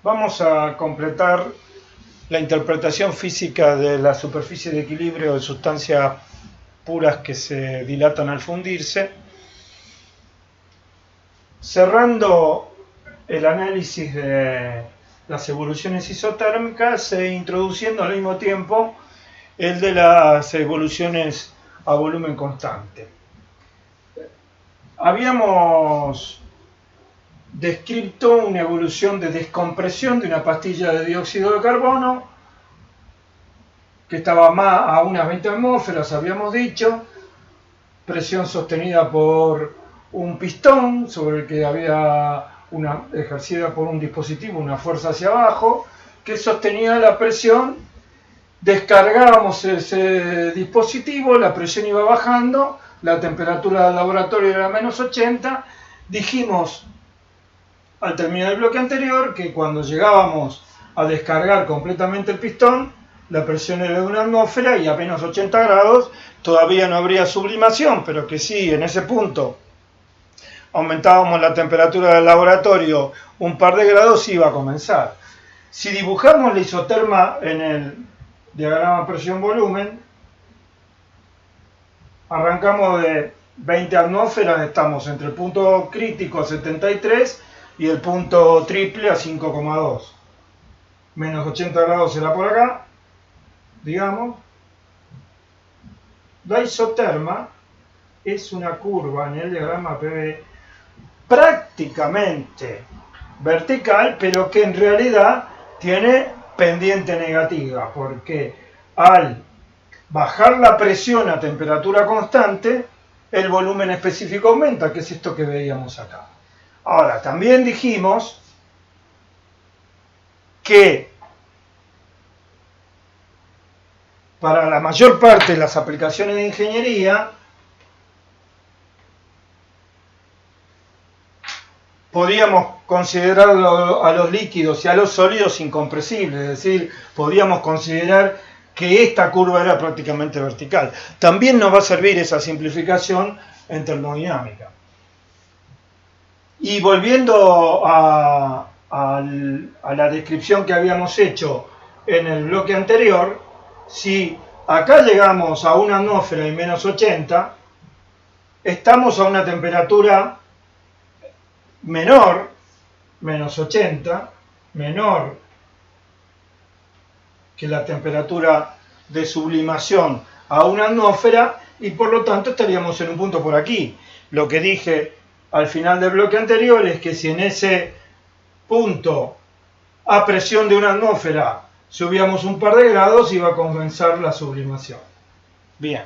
Vamos a completar la interpretación física de la superficie de equilibrio de sustancias puras que se dilatan al fundirse, cerrando el análisis de las evoluciones isotérmicas e introduciendo al mismo tiempo el de las evoluciones a volumen constante. Habíamos descrito una evolución de descompresión de una pastilla de dióxido de carbono que estaba a unas 20 atmósferas, habíamos dicho, presión sostenida por un pistón sobre el que había ejercida por un dispositivo una fuerza hacia abajo que sostenía la presión. Descargábamos ese dispositivo, la presión iba bajando, la temperatura del laboratorio era menos 80. Dijimos al terminar el bloque anterior que cuando llegábamos a descargar completamente el pistón, la presión era de una atmósfera y a menos 80 grados todavía no habría sublimación, pero que sí, en ese punto aumentábamos la temperatura del laboratorio un par de grados, iba a comenzar. Si dibujamos la isoterma en el diagrama presión-volumen, arrancamos de 20 atmósferas, estamos entre el punto crítico a 73 y el punto triple a 5,2. Menos 80 grados será por acá, digamos. La isoterma es una curva en el diagrama PV prácticamente vertical, pero que en realidad tiene pendiente negativa, porque al bajar la presión a temperatura constante, el volumen específico aumenta, que es esto que veíamos acá. Ahora, también dijimos que para la mayor parte de las aplicaciones de ingeniería podíamos considerar a los líquidos y a los sólidos incompresibles, es decir, podíamos considerar que esta curva era prácticamente vertical. También nos va a servir esa simplificación en termodinámica. Y volviendo a la descripción que habíamos hecho en el bloque anterior, si acá llegamos a una atmósfera y menos 80, estamos a una temperatura menor, menos 80, menor que la temperatura de sublimación a una atmósfera, y por lo tanto estaríamos en un punto por aquí. Lo que dije al final del bloque anterior es que si en ese punto a presión de una atmósfera subíamos un par de grados, iba a comenzar la sublimación. Bien,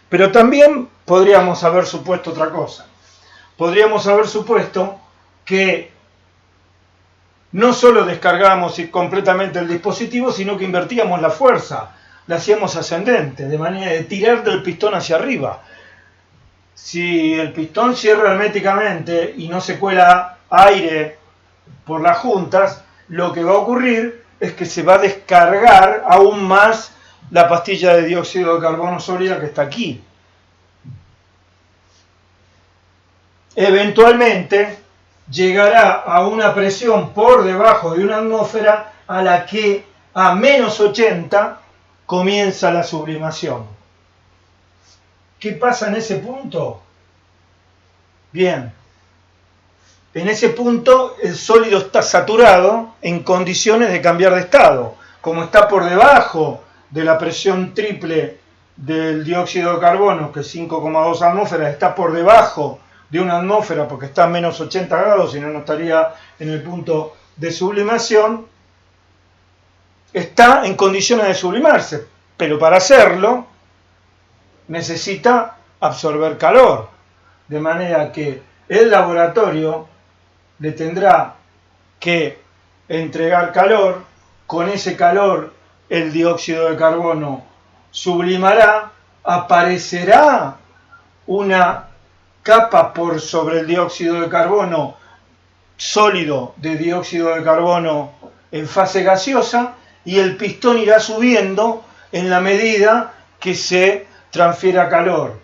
pero también podríamos haber supuesto otra cosa. Podríamos haber supuesto que no solo descargábamos completamente el dispositivo, sino que invertíamos la fuerza, la hacíamos ascendente, de manera de tirar del pistón hacia arriba. Si el pistón cierra herméticamente y no se cuela aire por las juntas, lo que va a ocurrir es que se va a descargar aún más la pastilla de dióxido de carbono sólida que está aquí. Eventualmente llegará a una presión por debajo de una atmósfera a la que a menos 80 comienza la sublimación. ¿Qué pasa en ese punto? Bien, en ese punto el sólido está saturado en condiciones de cambiar de estado. Como está por debajo de la presión triple del dióxido de carbono, que es 5,2 atmósferas, está por debajo de una atmósfera porque está a menos 80 grados, si no, no estaría en el punto de sublimación, está en condiciones de sublimarse, pero para hacerlo necesita absorber calor, de manera que el laboratorio le tendrá que entregar calor, con ese calor el dióxido de carbono sublimará, aparecerá una capa por sobre el dióxido de carbono sólido de dióxido de carbono en fase gaseosa, y el pistón irá subiendo en la medida que se transfiera calor.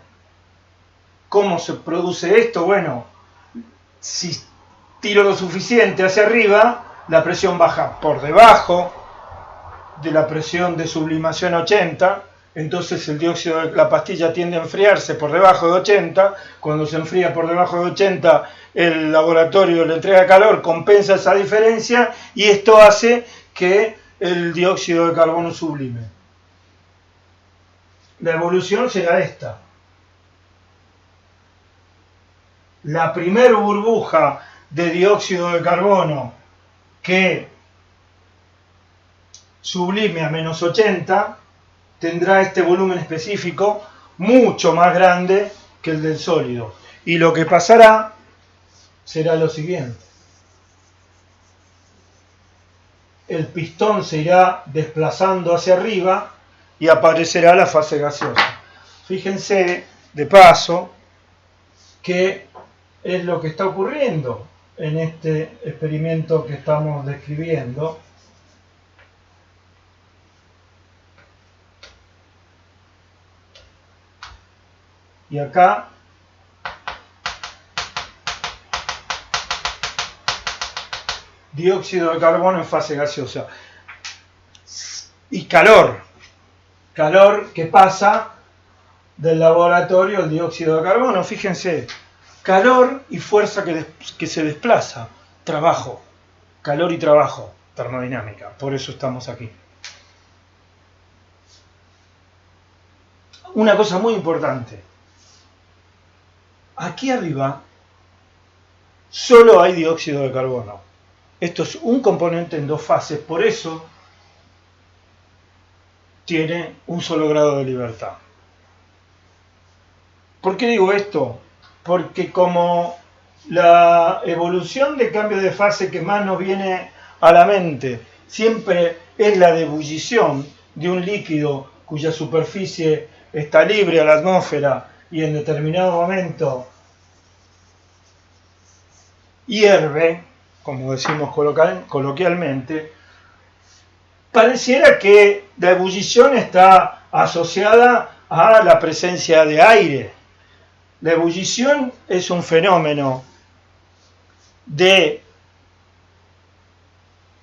¿Cómo se produce esto? Bueno, si tiro lo suficiente hacia arriba, la presión baja por debajo de la presión de sublimación 80, entonces el dióxido de la pastilla tiende a enfriarse por debajo de 80, cuando se enfría por debajo de 80 el laboratorio le entrega calor, compensa esa diferencia y esto hace que el dióxido de carbono sublime. La evolución será esta. La primer burbuja de dióxido de carbono que sublime a menos 80 tendrá este volumen específico mucho más grande que el del sólido. Y lo que pasará será lo siguiente. El pistón se irá desplazando hacia arriba y aparecerá la fase gaseosa. Fíjense, de paso, qué es lo que está ocurriendo en este experimento que estamos describiendo. Y acá dióxido de carbono en fase gaseosa. Y calor que pasa del laboratorio al dióxido de carbono. Fíjense, calor y fuerza que se desplaza. Trabajo, calor y trabajo, termodinámica. Por eso estamos aquí. Una cosa muy importante. Aquí arriba solo hay dióxido de carbono. Esto es un componente en dos fases, por eso tiene un solo grado de libertad. ¿Por qué digo esto? Porque como la evolución de cambio de fase que más nos viene a la mente siempre es la de ebullición de un líquido cuya superficie está libre a la atmósfera y en determinado momento hierve, como decimos coloquialmente, pareciera que la ebullición está asociada a la presencia de aire. La ebullición es un fenómeno de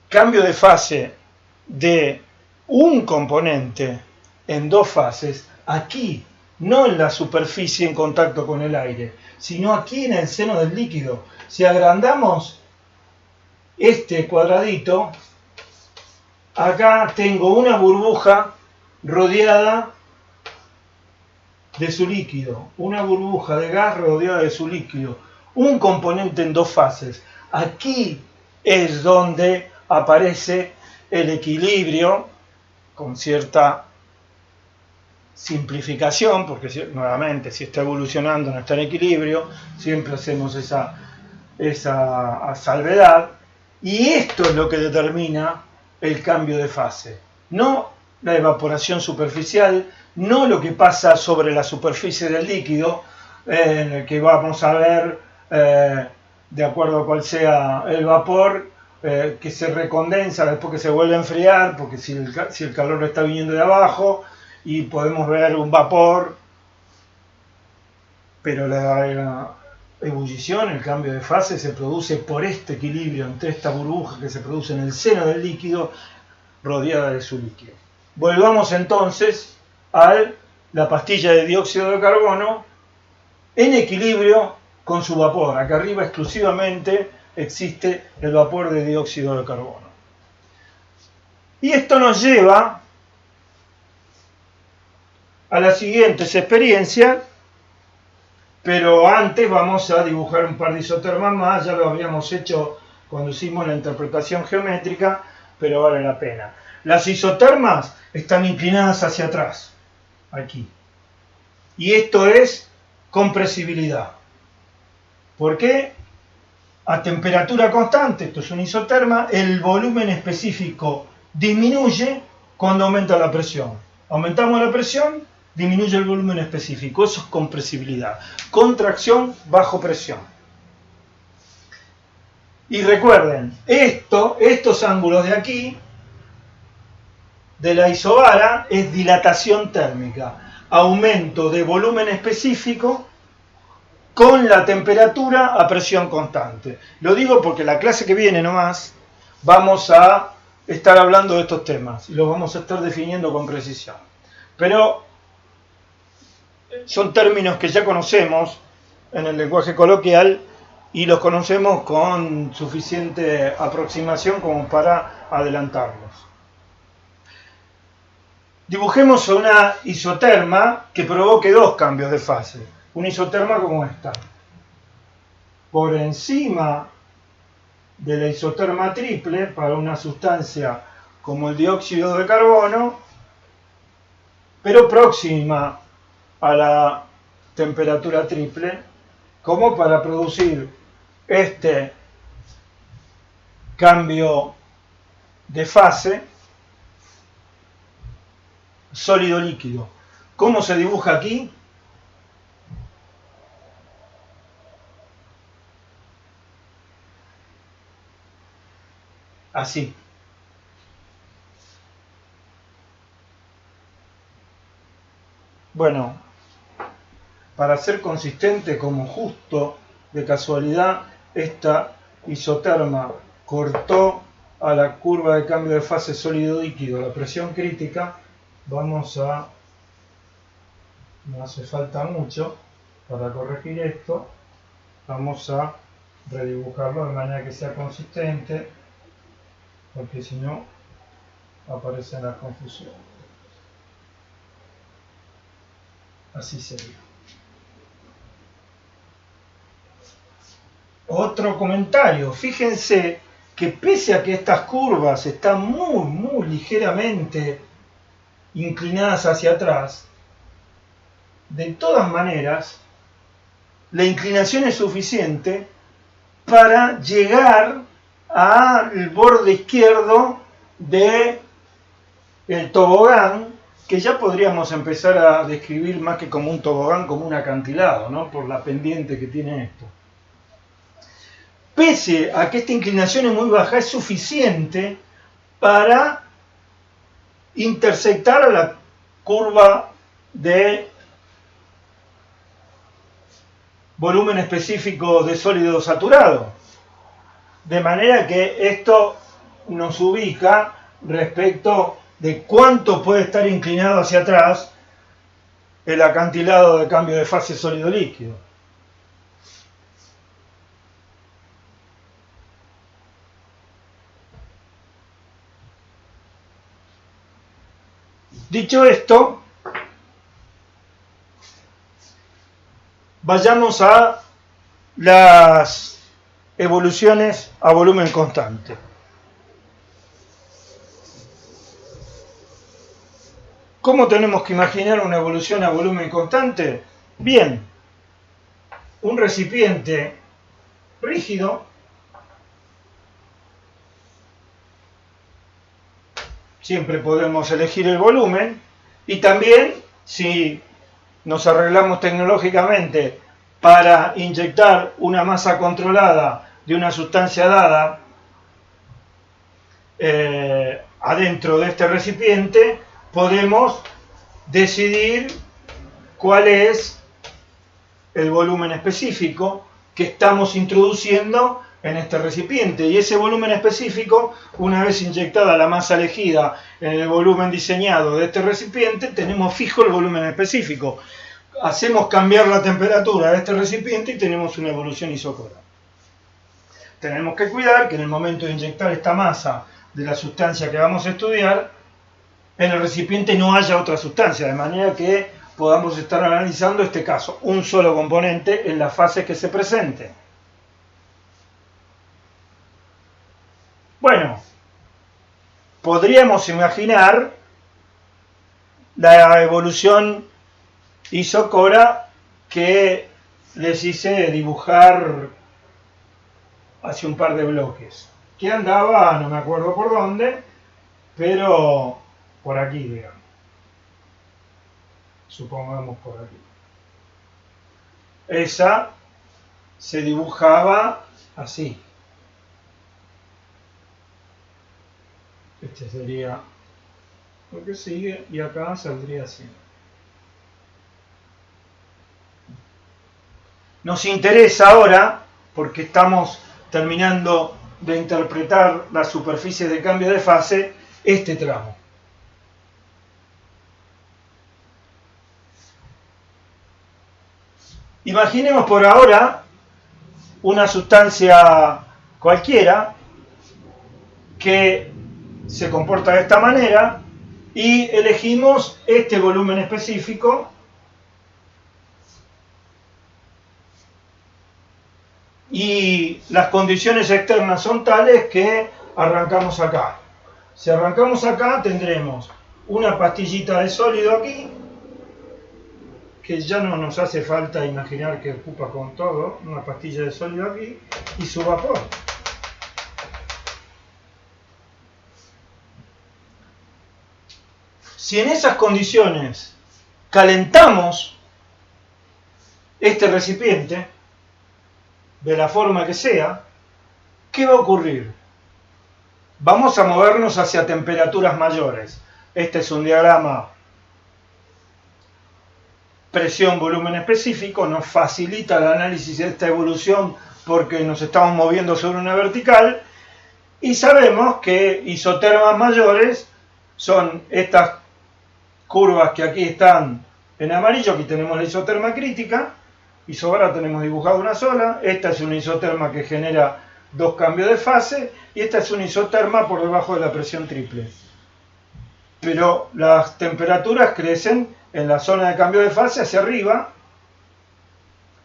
cambio de fase de un componente en dos fases, aquí, no en la superficie en contacto con el aire, sino aquí en el seno del líquido. Si agrandamos este cuadradito, acá tengo una burbuja rodeada de su líquido, una burbuja de gas rodeada de su líquido, un componente en dos fases. Aquí es donde aparece el equilibrio, con cierta simplificación, porque nuevamente si está evolucionando no está en equilibrio, siempre hacemos esa salvedad, y esto es lo que determina el cambio de fase, no la evaporación superficial, no lo que pasa sobre la superficie del líquido, que vamos a ver de acuerdo a cuál sea el vapor, que se recondensa después que se vuelve a enfriar, porque si el calor está viniendo de abajo, y podemos ver un vapor, pero la ebullición, el cambio de fase, se produce por este equilibrio entre esta burbuja que se produce en el seno del líquido rodeada de su líquido. Volvamos entonces a la pastilla de dióxido de carbono en equilibrio con su vapor. Acá arriba exclusivamente existe el vapor de dióxido de carbono. Y esto nos lleva a las siguientes experiencias, pero antes vamos a dibujar un par de isotermas más. Ya lo habíamos hecho cuando hicimos la interpretación geométrica, pero vale la pena. Las isotermas están inclinadas hacia atrás, aquí. Y esto es compresibilidad. ¿Por qué? A temperatura constante, esto es un isoterma, el volumen específico disminuye cuando aumenta la presión. Aumentamos la presión, disminuye el volumen específico. Eso es compresibilidad. Contracción bajo presión. Y recuerden, estos ángulos de aquí, de la isobara, es dilatación térmica. Aumento de volumen específico con la temperatura a presión constante. Lo digo porque la clase que viene nomás vamos a estar hablando de estos temas y los vamos a estar definiendo con precisión. Pero son términos que ya conocemos en el lenguaje coloquial y los conocemos con suficiente aproximación como para adelantarlos. Dibujemos una isoterma que provoque dos cambios de fase. Una isoterma como esta. Por encima de la isoterma triple para una sustancia como el dióxido de carbono, pero próxima a la temperatura triple, como para producir este cambio de fase sólido-líquido. ¿Cómo se dibuja aquí? Así. Bueno, para ser consistente, como justo de casualidad esta isoterma cortó a la curva de cambio de fase sólido-líquido la presión crítica, vamos a, no hace falta mucho para corregir esto, vamos a redibujarlo de manera que sea consistente, porque si no aparecen las confusiones. Así sería. Otro comentario, fíjense que pese a que estas curvas están muy ligeramente inclinadas hacia atrás, de todas maneras, la inclinación es suficiente para llegar al borde izquierdo del tobogán, que ya podríamos empezar a describir más que como un tobogán, como un acantilado, ¿no? Por la pendiente que tiene esto. Pese a que esta inclinación es muy baja, es suficiente para intersectar a la curva de volumen específico de sólido saturado. De manera que esto nos ubica respecto de cuánto puede estar inclinado hacia atrás el acantilado de cambio de fase sólido-líquido. Dicho esto, vayamos a las evoluciones a volumen constante. ¿Cómo tenemos que imaginar una evolución a volumen constante? Bien, un recipiente rígido siempre podemos elegir el volumen y también, si nos arreglamos tecnológicamente para inyectar una masa controlada de una sustancia dada adentro de este recipiente, podemos decidir cuál es el volumen específico que estamos introduciendo en este recipiente, y ese volumen específico, una vez inyectada la masa elegida en el volumen diseñado de este recipiente, tenemos fijo el volumen específico. Hacemos cambiar la temperatura de este recipiente y tenemos una evolución isócora. Tenemos que cuidar que en el momento de inyectar esta masa de la sustancia que vamos a estudiar, en el recipiente no haya otra sustancia, de manera que podamos estar analizando este caso, un solo componente en las fases que se presente. Bueno, podríamos imaginar la evolución isócora que les hice dibujar hace un par de bloques, que andaba, no me acuerdo por dónde, pero por aquí, digamos. Supongamos por aquí. Esa se dibujaba así. Este sería lo que sigue y acá saldría así. Nos interesa ahora, porque estamos terminando de interpretar las superficies de cambio de fase este tramo. Imaginemos por ahora una sustancia cualquiera que se comporta de esta manera y elegimos este volumen específico y las condiciones externas son tales que arrancamos acá. Si arrancamos acá tendremos una pastillita de sólido aquí, que ya no nos hace falta imaginar que ocupa con todo, una pastilla de sólido aquí, y su vapor. Si en esas condiciones calentamos este recipiente, de la forma que sea, ¿qué va a ocurrir? Vamos a movernos hacia temperaturas mayores. Este es un diagrama presión, volumen específico, nos facilita el análisis de esta evolución porque nos estamos moviendo sobre una vertical y sabemos que isotermas mayores son estas curvas que aquí están en amarillo. Aquí tenemos la isoterma crítica, isobara tenemos dibujado una sola, esta es una isoterma que genera dos cambios de fase y esta es una isoterma por debajo de la presión triple. Pero las temperaturas crecen en la zona de cambio de fase hacia arriba,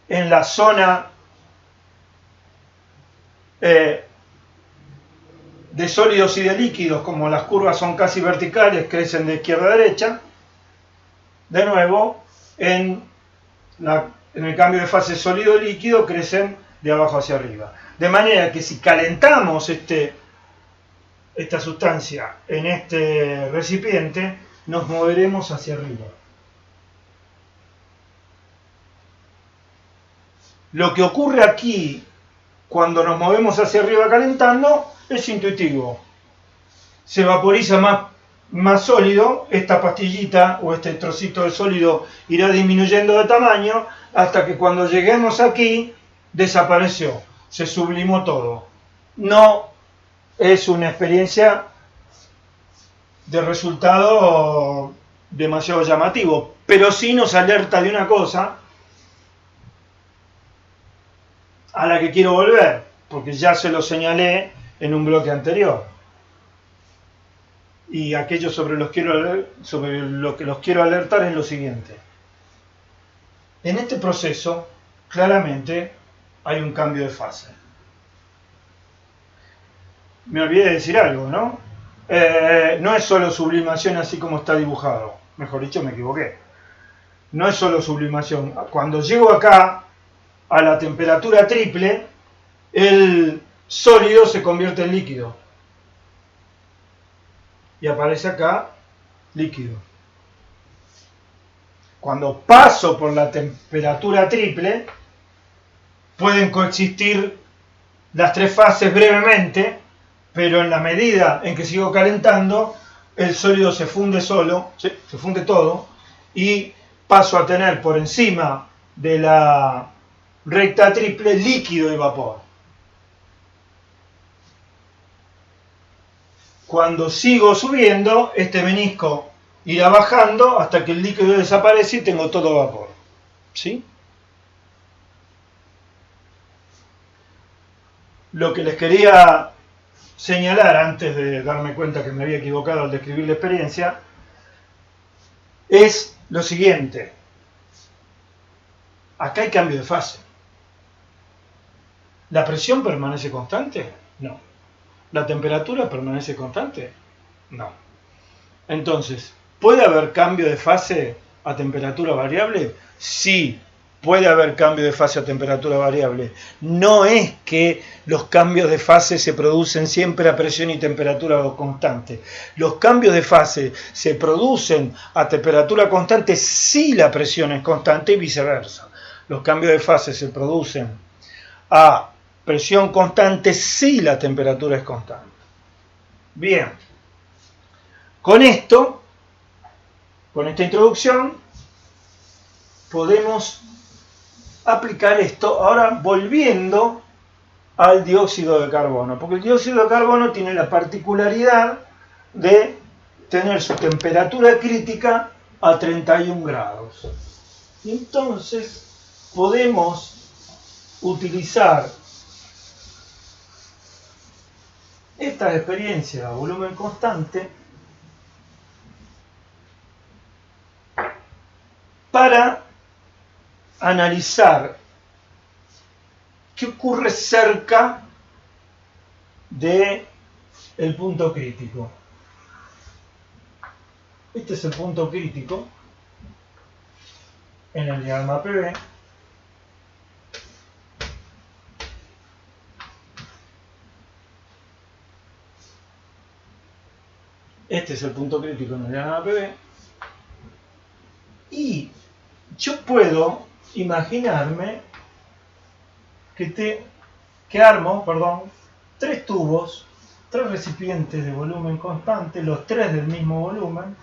en la zona de sólidos y de líquidos, como las curvas son casi verticales, crecen de izquierda a derecha. De nuevo, en el cambio de fase sólido-líquido crecen de abajo hacia arriba. De manera que si calentamos esta sustancia en este recipiente, nos moveremos hacia arriba. Lo que ocurre aquí cuando nos movemos hacia arriba calentando es intuitivo. Se vaporiza más sólido, esta pastillita o este trocito de sólido irá disminuyendo de tamaño hasta que cuando lleguemos aquí desapareció, se sublimó todo. No es una experiencia de resultado demasiado llamativo, pero sí nos alerta de una cosa a la que quiero volver, porque ya se lo señalé en un bloque anterior. Y aquello sobre lo que los quiero alertar es lo siguiente. En este proceso, claramente, hay un cambio de fase. Me olvidé de decir algo, ¿no? No es solo sublimación así como está dibujado. Mejor dicho, me equivoqué. No es solo sublimación. Cuando llego acá, a la temperatura triple, el sólido se convierte en líquido. Y aparece acá líquido. Cuando paso por la temperatura triple, pueden coexistir las tres fases brevemente, pero en la medida en que sigo calentando, el sólido se funde solo, se funde todo, y paso a tener por encima de la recta triple líquido y vapor. Cuando sigo subiendo, este menisco irá bajando hasta que el líquido desaparece y tengo todo vapor. ¿Sí? Lo que les quería señalar antes de darme cuenta que me había equivocado al describir la experiencia es lo siguiente. Acá hay cambio de fase. ¿La presión permanece constante? No. ¿La temperatura permanece constante? No. Entonces, ¿puede haber cambio de fase a temperatura variable? Sí, puede haber cambio de fase a temperatura variable. No es que los cambios de fase se producen siempre a presión y temperatura constante. Los cambios de fase se producen a temperatura constante si la presión es constante y viceversa. Los cambios de fase se producen a presión constante si la temperatura es constante. Bien, con esto, con esta introducción, podemos aplicar esto ahora volviendo al dióxido de carbono, porque el dióxido de carbono tiene la particularidad de tener su temperatura crítica a 31 grados. Entonces podemos utilizar estas experiencias a volumen constante para analizar qué ocurre cerca del punto crítico. Este es el punto crítico en el diagrama PV. Este es el punto crítico en el diagrama PV. Y yo puedo imaginarme que armo, tres tubos, tres recipientes de volumen constante, los tres del mismo volumen.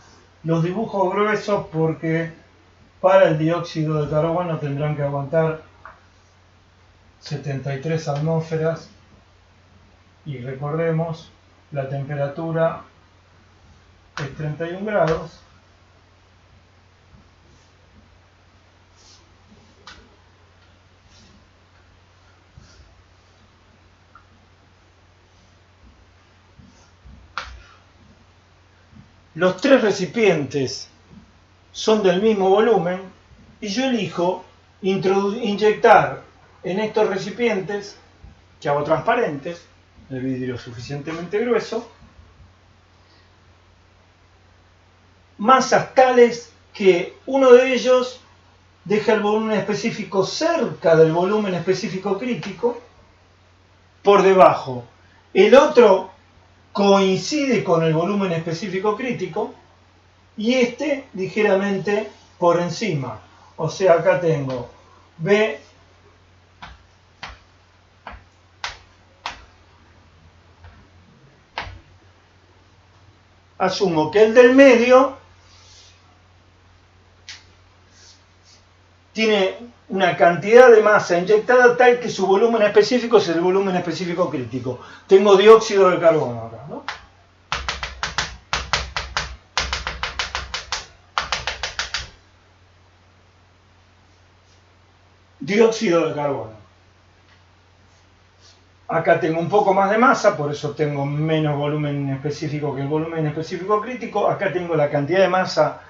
Los dibujo gruesos porque para el dióxido de carbono tendrán que aguantar 73 atmósferas y recordemos, la temperatura es 31 grados. Los tres recipientes son del mismo volumen y yo elijo inyectar en estos recipientes, que hago transparentes, de vidrio suficientemente grueso, masas tales que uno de ellos deja el volumen específico cerca del volumen específico crítico, por debajo. El otro coincide con el volumen específico crítico y este ligeramente por encima. O sea, acá tengo B asumo que el del medio tiene una cantidad de masa inyectada tal que su volumen específico es el volumen específico crítico. Tengo dióxido de carbono acá, ¿no? Dióxido de carbono. Acá tengo un poco más de masa, por eso tengo menos volumen específico que el volumen específico crítico. Acá tengo la cantidad de masa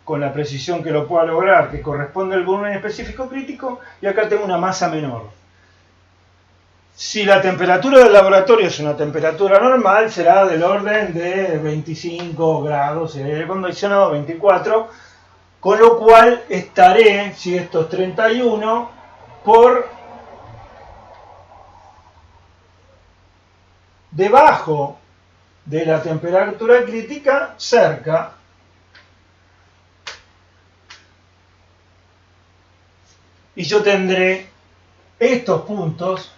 con la precisión que lo pueda lograr, que corresponde al volumen específico crítico, y acá tengo una masa menor. Si la temperatura del laboratorio es una temperatura normal, será del orden de 25 grados, el aire acondicionado 24, con lo cual estaré, si esto es 31, por debajo de la temperatura crítica, cerca. Y yo tendré estos puntos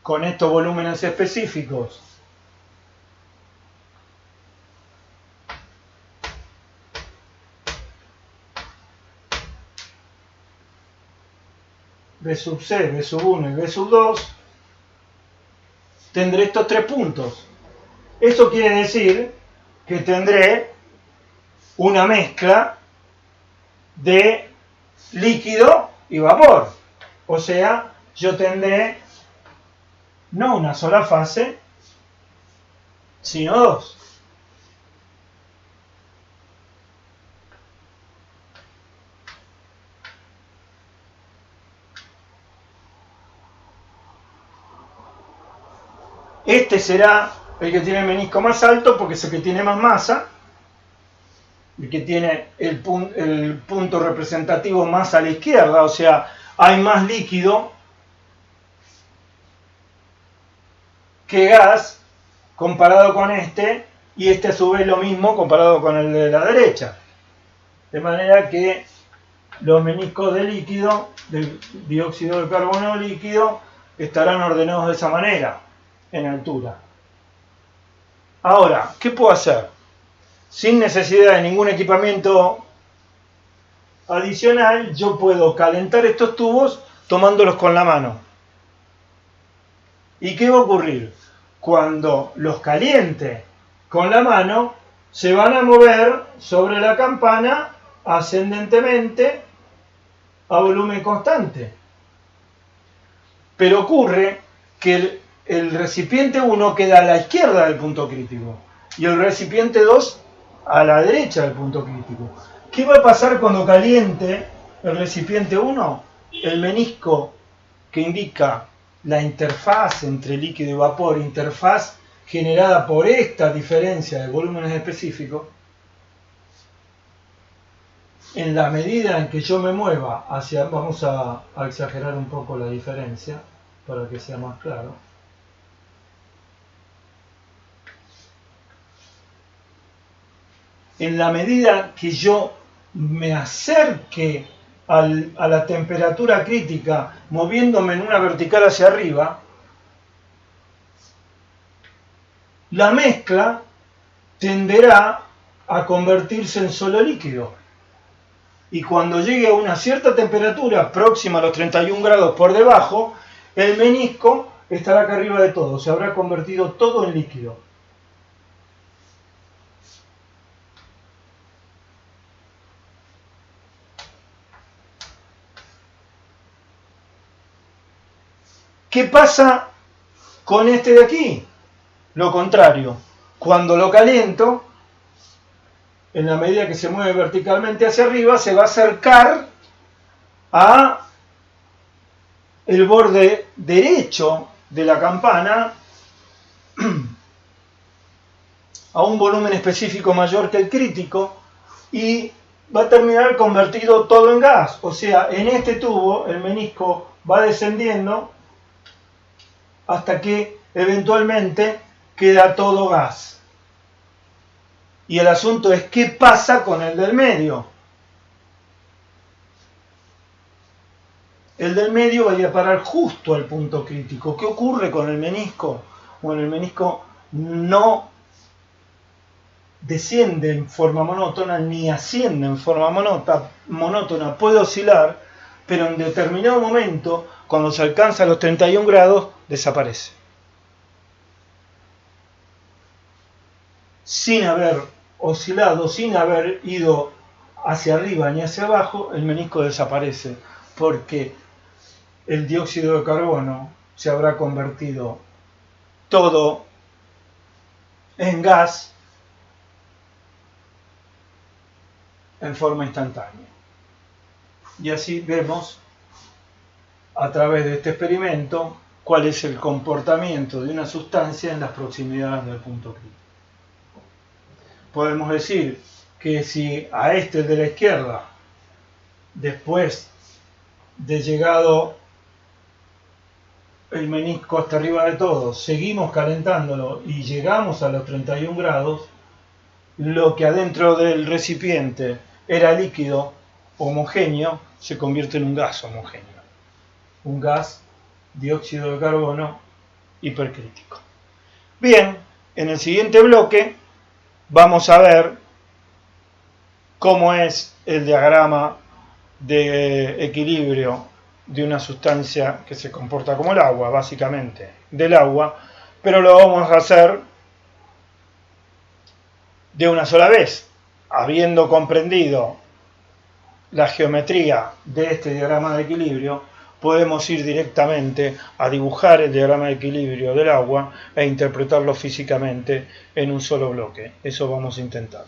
con estos volúmenes específicos B sub C, B sub 1 y B sub 2, tendré estos tres puntos. Eso quiere decir que tendré una mezcla de líquido y vapor. O sea, yo tendré no una sola fase, sino dos. Este será el que tiene el menisco más alto porque es el que tiene más masa, el que tiene el punto representativo más a la izquierda, o sea, hay más líquido que gas comparado con este, y este a su vez lo mismo comparado con el de la derecha. De manera que los meniscos de líquido, del dióxido de carbono líquido, estarán ordenados de esa manera, en altura. Ahora, ¿qué puedo hacer? Sin necesidad de ningún equipamiento adicional, yo puedo calentar estos tubos tomándolos con la mano. ¿Y qué va a ocurrir? Cuando los caliente con la mano, se van a mover sobre la campana ascendentemente a volumen constante. Pero ocurre que el recipiente 1 queda a la izquierda del punto crítico y el recipiente 2 a la derecha del punto crítico. ¿Qué va a pasar cuando caliente el recipiente 1? El menisco que indica la interfaz entre líquido y vapor, interfaz generada por esta diferencia de volúmenes específicos, en la medida en que yo me mueva hacia, vamos a exagerar un poco la diferencia para que sea más claro. En la medida que yo me acerque a la temperatura crítica moviéndome en una vertical hacia arriba, la mezcla tenderá a convertirse en solo líquido. Y cuando llegue a una cierta temperatura próxima a los 31 grados por debajo, el menisco estará acá arriba de todo, se habrá convertido todo en líquido. ¿Qué pasa con este de aquí? Lo contrario, cuando lo caliento, en la medida que se mueve verticalmente hacia arriba, se va a acercar a el borde derecho de la campana a un volumen específico mayor que el crítico y va a terminar convertido todo en gas. O sea, en este tubo el menisco va descendiendo hasta que eventualmente queda todo gas. Y el asunto es qué pasa con el del medio. El del medio va a ir a parar justo al punto crítico. ¿Qué ocurre con el menisco? Bueno, el menisco no desciende en forma monótona ni asciende en forma monótona. Puede oscilar, pero en determinado momento, cuando se alcanza los 31 grados, desaparece. Sin haber oscilado, sin haber ido hacia arriba ni hacia abajo, el menisco desaparece, porque el dióxido de carbono se habrá convertido todo en gas en forma instantánea. Y así vemos a través de este experimento cuál es el comportamiento de una sustancia en las proximidades del punto crítico. Podemos decir que si a este, el de la izquierda, después de llegado el menisco hasta arriba de todo, seguimos calentándolo y llegamos a los 31 grados, lo que adentro del recipiente era líquido homogéneo se convierte en un gas homogéneo. Un gas dióxido de carbono hipercrítico. Bien, en el siguiente bloque vamos a ver cómo es el diagrama de equilibrio de una sustancia que se comporta como el agua, básicamente del agua, pero lo vamos a hacer de una sola vez, habiendo comprendido la geometría de este diagrama de equilibrio. Podemos ir directamente a dibujar el diagrama de equilibrio del agua e interpretarlo físicamente en un solo bloque. Eso vamos a intentar.